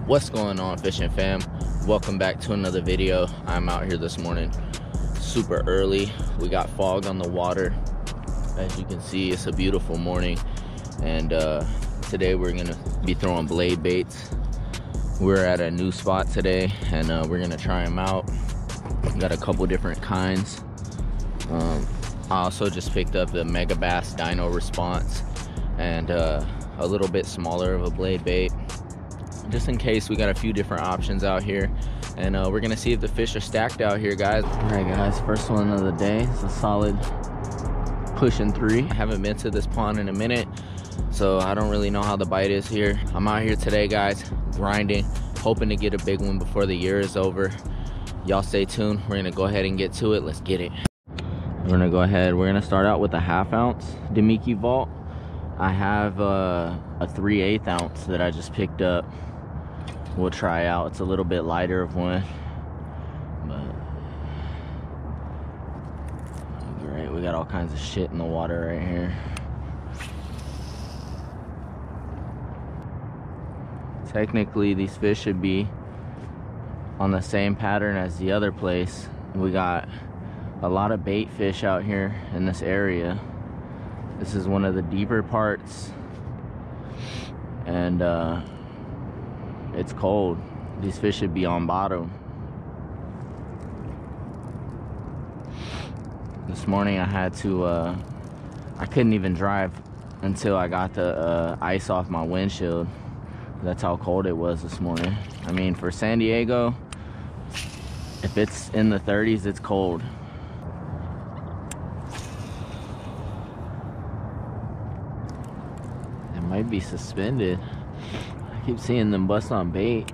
What's going on, fishing fam? Welcome back to another video. I'm out here this morning super early. We got fog on the water. As you can see, it's a beautiful morning, and today we're gonna be throwing blade baits. We're at a new spot today, and we're gonna try them out. We got a couple different kinds. I also just picked up the Megabass Dino Response and a little bit smaller of a blade bait, just in case. We got a few different options out here, and we're gonna see if the fish are stacked out here, guys. All right, guys, first one of the day. It's a solid pushing 3. I haven't been to this pond in a minute, so I don't really know how the bite is here. I'm out here today, guys, grinding, hoping to get a big one before the year is over. Y'all stay tuned. We're gonna go ahead and get to it. Let's get it. We're gonna go ahead. We're gonna start out with a 1/2 ounce Damiki Vault. I have a 3/8 ounce that I just picked up. We'll try out. It's a little bit lighter of one, but great. We got all kinds of shit in the water right here. Technically, these fish should be on the same pattern as the other place. We got a lot of bait fish out here in this area. This is one of the deeper parts, and it's cold. These fish should be on bottom. This morning I had to I couldn't even drive until I got the ice off my windshield. That's how cold it was this morning. I mean, for San Diego, if it's in the 30s, it's cold. It might be suspended. I keep seeing them bust on bait.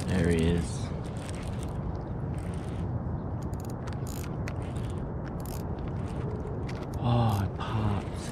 There he is. Oh, it pops.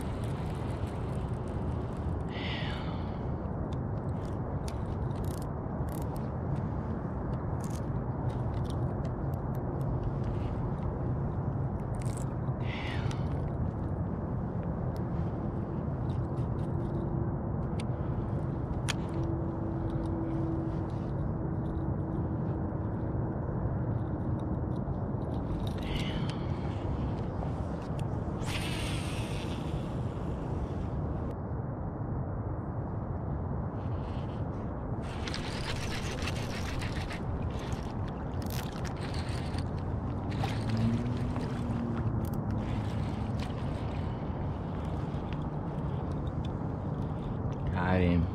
Got him.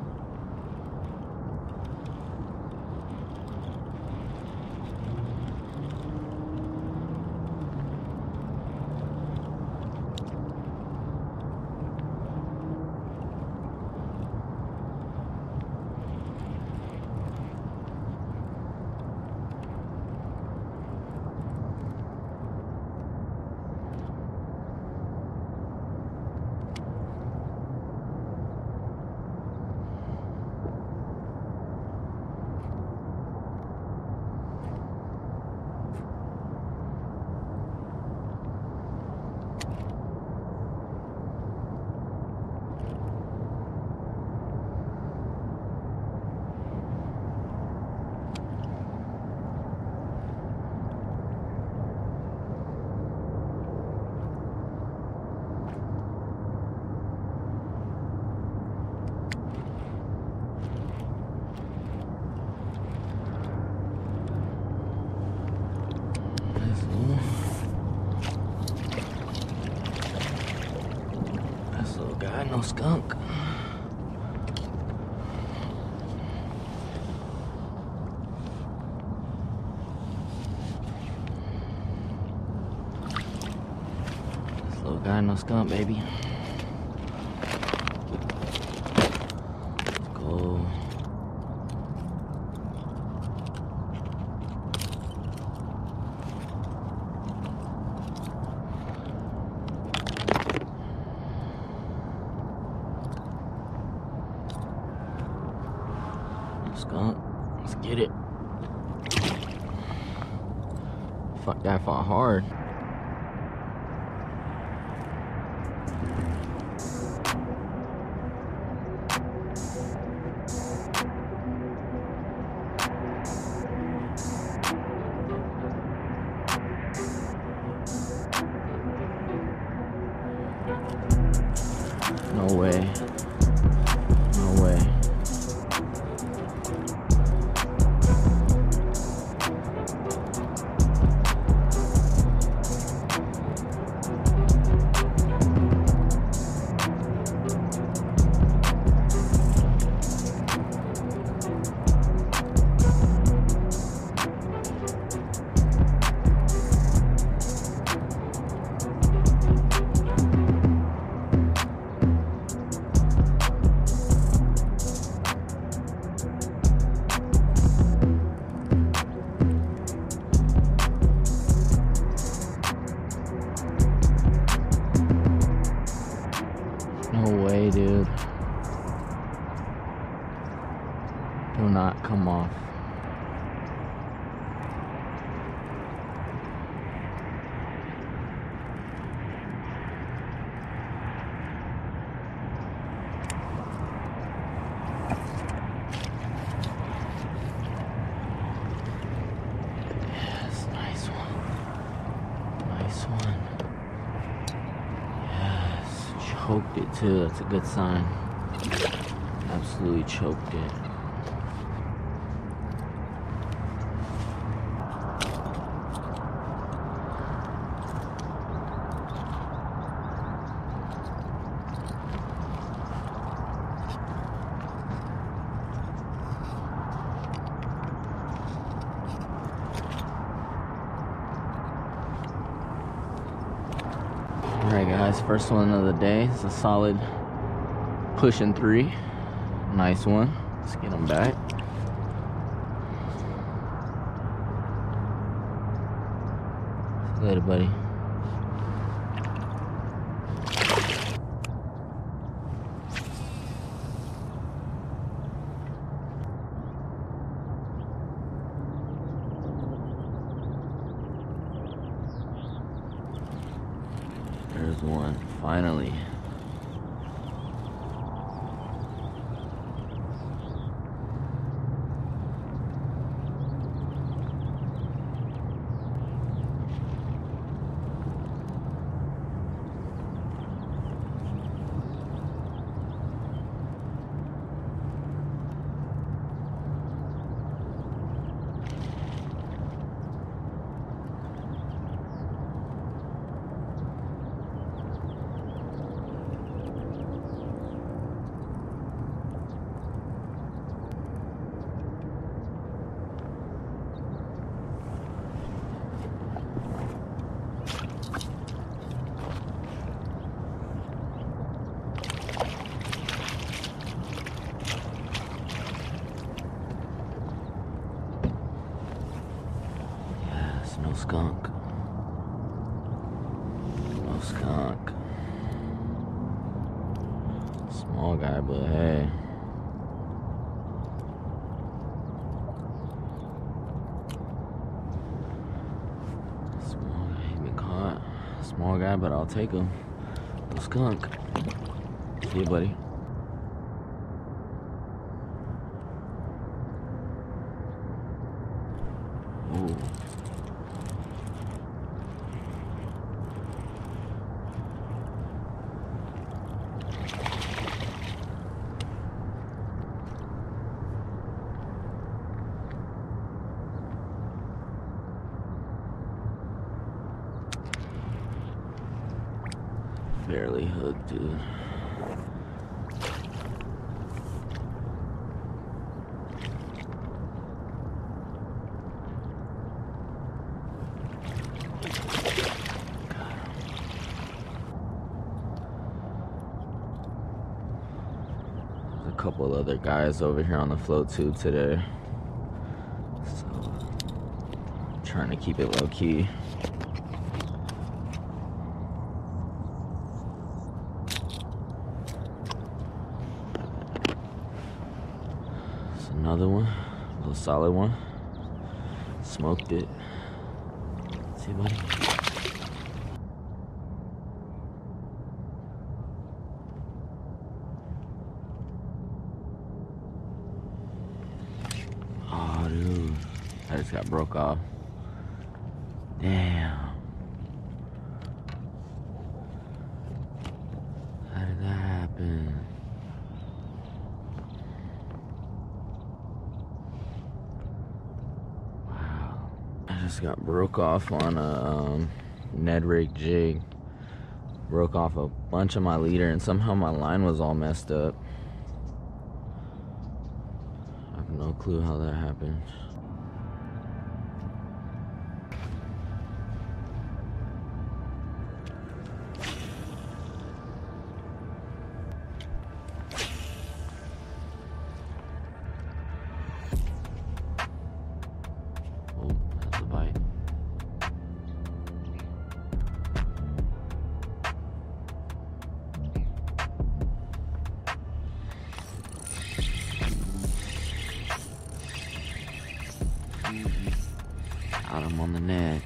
This little guy, no skunk. This little guy, no skunk, baby. Let's go. Skunk, let's get it. Fuck, that fought hard. dude. Do not come off. Yes, nice one. Nice one. Yes, choked it too. That's a good sign. Absolutely choked it. Alright guys, first one of the day. It's a solid pushing 3. Nice one. Let's get him back. Later, buddy. There's one, finally. No skunk. No skunk. Small guy, but hey. Small guy, he been caught. Small guy, but I'll take him. No skunk. See you, buddy. Ooh. Barely hooked, dude. There's a couple other guys over here on the float tube today. So, I'm trying to keep it low key. Another one, a little solid one. Smoked it. See, buddy? Oh, dude. I just got broke off. Damn. How did that happen? Just got broke off on a Ned rig jig. Broke off a bunch of my leader and somehow my line was all messed up. I have no clue how that happened. I'm on the net.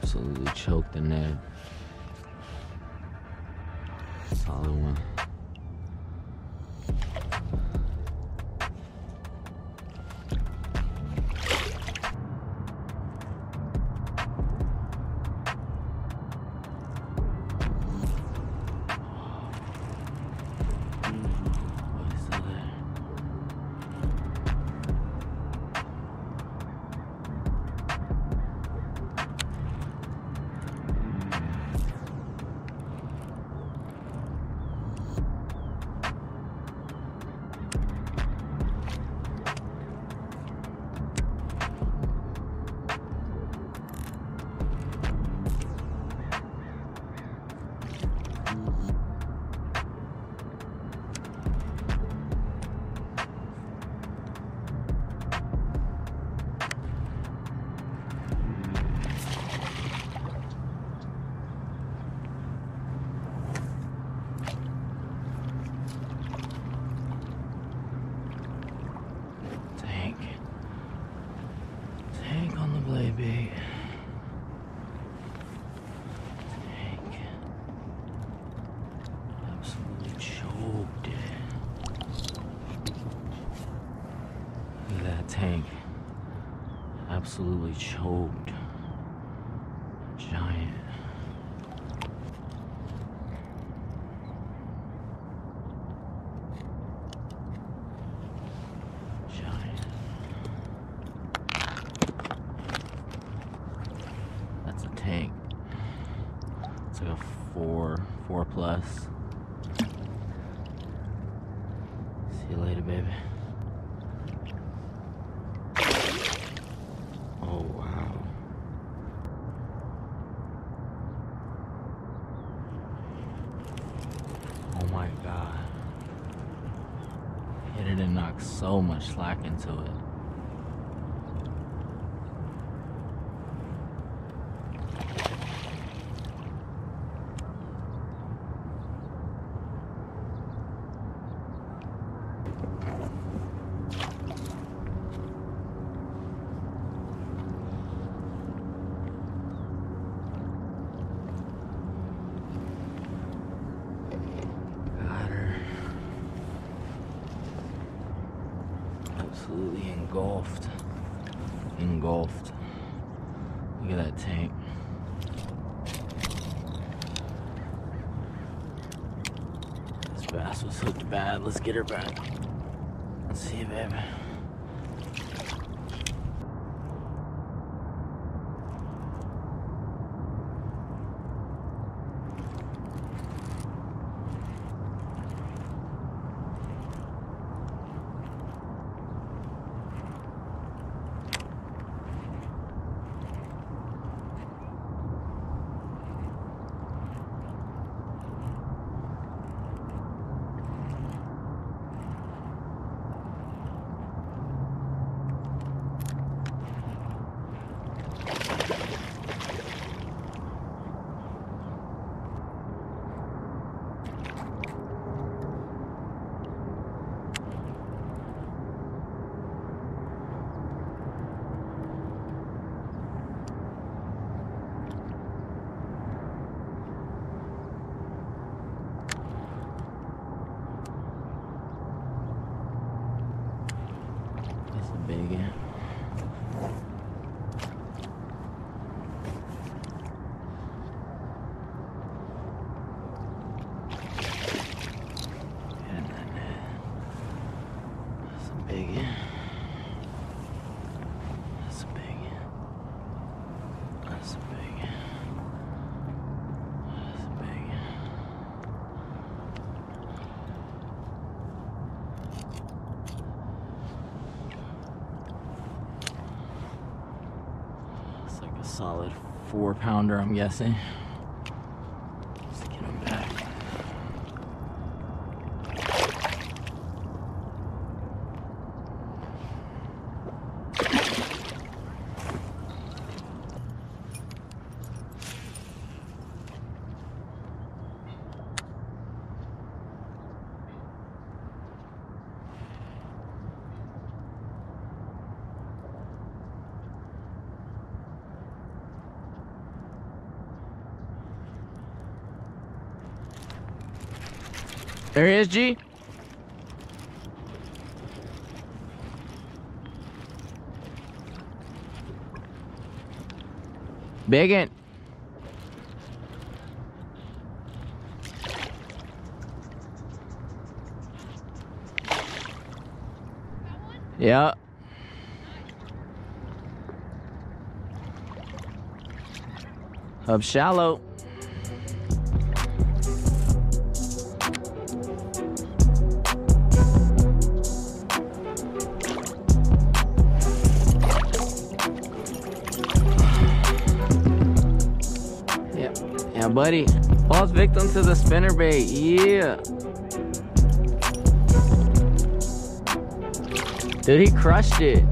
Absolutely choked the net. Solid one. Tank on the blade bait. Tank. Absolutely choked it. Look at that tank. Absolutely choked. Giant. That's a tank. It's like a 4 plus. See you later, baby. Oh, wow. Oh my God. Hit it and knocked so much slack into it. Absolutely engulfed. Engulfed. Look at that tank. This bass was hooked bad. Let's get her back. Let's see, baby. solid 4-pounder, I'm guessing. Let's get him back. There he is, G. Biggin. Yeah. Up shallow. Yeah, buddy. Falls victim to the spinnerbait. Yeah. Dude, he crushed it.